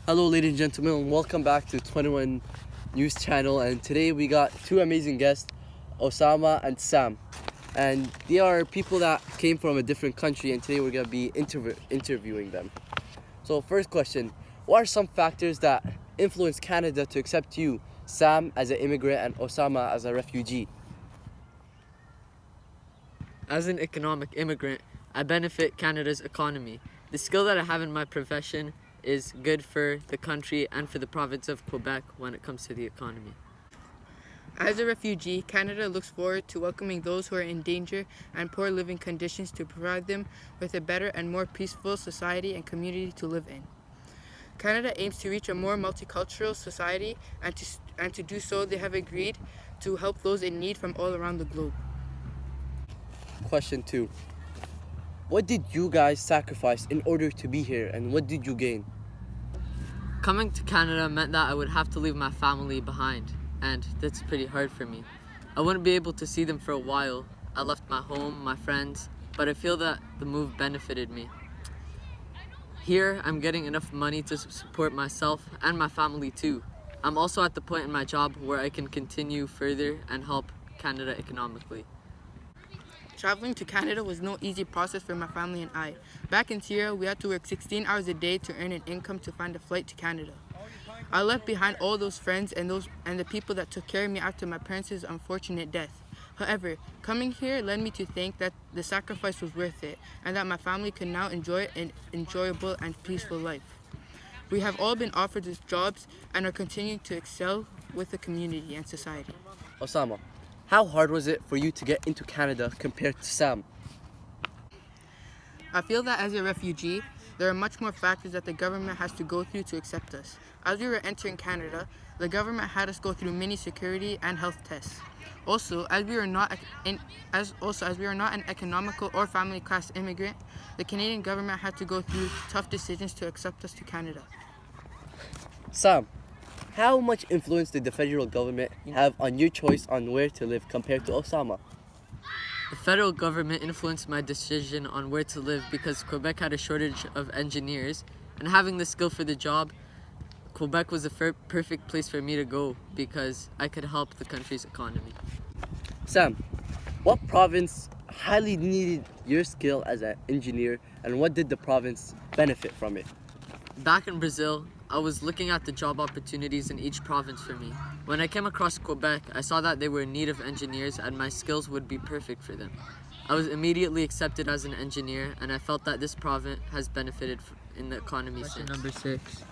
Hello, ladies and gentlemen, and welcome back to 21 News Channel. And today we got two amazing guests, Osama and Sam. And they are people that came from a different country, and today we're gonna be interviewing them. So, first question: what are some factors that influence Canada to accept you, Sam, as an immigrant, and Osama as a refugee? As an economic immigrant, I benefit Canada's economy. The skill that I have in my profession is good for the country and for the province of Quebec when it comes to the economy. As a refugee, Canada looks forward to welcoming those who are in danger and poor living conditions to provide them with a better and more peaceful society and community to live in. Canada aims to reach a more multicultural society, and to do so, they have agreed to help those in need from all around the globe. Question 2: what did you guys sacrifice in order to be here, and what did you gain? Coming to Canada meant that I would have to leave my family behind, and that's pretty hard for me. I wouldn't be able to see them for a while. I left my home, my friends, but I feel that the move benefited me. Here, I'm getting enough money to support myself and my family too. I'm also at the point in my job where I can continue further and help Canada economically. Traveling to Canada was no easy process for my family and I. Back in Syria, we had to work 16 hours a day to earn an income to find a flight to Canada. I left behind all those friends and the people that took care of me after my parents' unfortunate death. However, coming here led me to think that the sacrifice was worth it and that my family could now enjoy an enjoyable and peaceful life. We have all been offered these jobs and are continuing to excel with the community and society. Osama, how hard was it for you to get into Canada compared to Sam? I feel that as a refugee, there are much more factors that the government has to go through to accept us. As we were entering Canada, the government had us go through many security and health tests. Also, as we are not an economical or family class immigrant, the Canadian government had to go through tough decisions to accept us to Canada. Sam, how much influence did the federal government have on your choice on where to live compared to Osama? The federal government influenced my decision on where to live because Quebec had a shortage of engineers, and having the skill for the job, Quebec was the perfect place for me to go because I could help the country's economy. Sam, what province highly needed your skill as an engineer, and what did the province benefit from it? Back in Brazil, I was looking at the job opportunities in each province for me. When I came across Quebec, I saw that they were in need of engineers and my skills would be perfect for them. I was immediately accepted as an engineer, and I felt that this province has benefited in the economy Question since. number 6.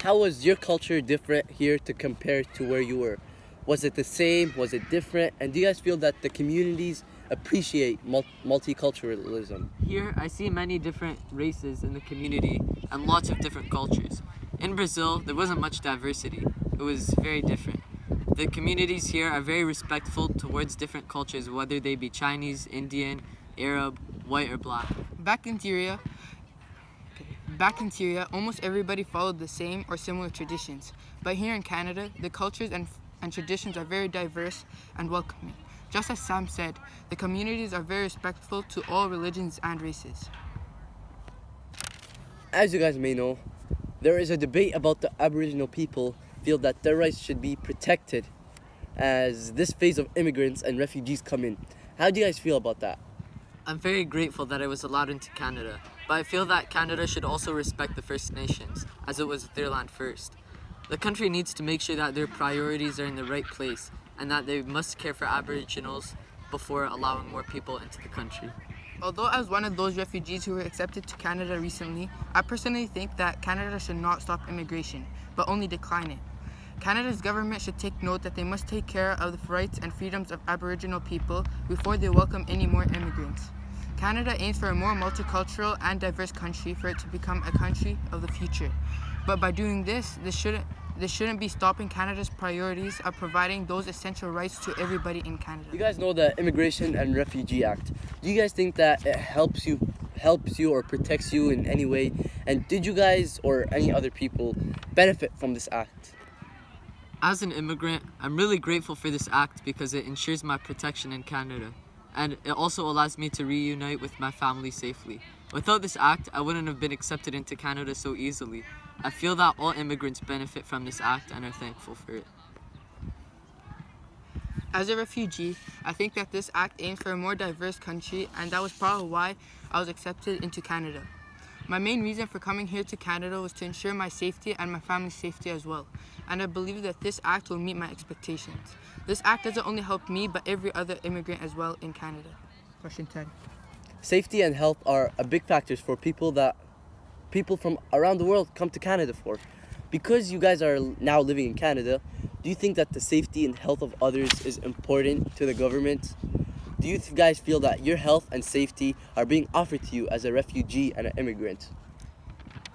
How was your culture different here to compare to where you were? Was it the same? Was it different? And do you guys feel that the communities appreciate multiculturalism? Here, I see many different races in the community and lots of different cultures. In Brazil, there wasn't much diversity. It was very different. The communities here are very respectful towards different cultures, whether they be Chinese, Indian, Arab, white, or black. Back in Syria, almost everybody followed the same or similar traditions. But here in Canada, the cultures and traditions are very diverse and welcoming. Just as Sam said, the communities are very respectful to all religions and races. As you guys may know, there is a debate about the Aboriginal people feel that their rights should be protected as this phase of immigrants and refugees come in. How do you guys feel about that? I'm very grateful that I was allowed into Canada, but I feel that Canada should also respect the First Nations, as it was their land first. The country needs to make sure that their priorities are in the right place and that they must care for Aboriginals before allowing more people into the country. Although as one of those refugees who were accepted to Canada recently, I personally think that Canada should not stop immigration, but only decline it. Canada's government should take note that they must take care of the rights and freedoms of Aboriginal people before they welcome any more immigrants. Canada aims for a more multicultural and diverse country for it to become a country of the future. But by doing this shouldn't be stopping Canada's priorities of providing those essential rights to everybody in Canada. You guys know the Immigration and Refugee Act. Do you guys think that it helps you or protects you in any way? And did you guys or any other people benefit from this act? As an immigrant, I'm really grateful for this act because it ensures my protection in Canada, and it also allows me to reunite with my family safely. Without this act, I wouldn't have been accepted into Canada so easily. I feel that all immigrants benefit from this act and are thankful for it. As a refugee, I think that this act aims for a more diverse country, and that was probably why I was accepted into Canada. My main reason for coming here to Canada was to ensure my safety and my family's safety as well, and I believe that this act will meet my expectations. This act doesn't only help me, but every other immigrant as well in Canada. Question 10. Safety and health are a big factors for people from around the world come to Canada for. Because you guys are now living in Canada, do you think that the safety and health of others is important to the government? Do you guys feel that your health and safety are being offered to you as a refugee and an immigrant?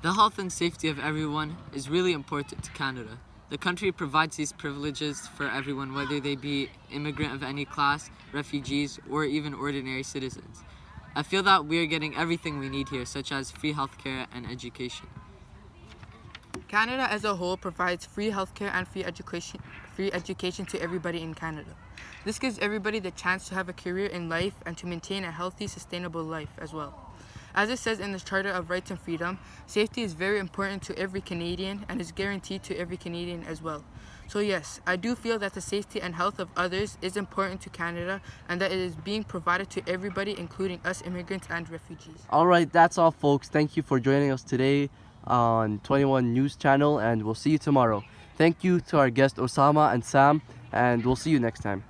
The health and safety of everyone is really important to Canada. The country provides these privileges for everyone, whether they be immigrant of any class, refugees, or even ordinary citizens. I feel that we are getting everything we need here, such as free healthcare and education. Canada as a whole provides free healthcare and free education to everybody in Canada. This gives everybody the chance to have a career in life and to maintain a healthy, sustainable life as well. As it says in the Charter of Rights and Freedom, safety is very important to every Canadian and is guaranteed to every Canadian as well. So yes, I do feel that the safety and health of others is important to Canada and that it is being provided to everybody, including us immigrants and refugees. All right, that's all, folks. Thank you for joining us today on 21 News Channel, and we'll see you tomorrow. Thank you to our guests Osama and Sam, and we'll see you next time.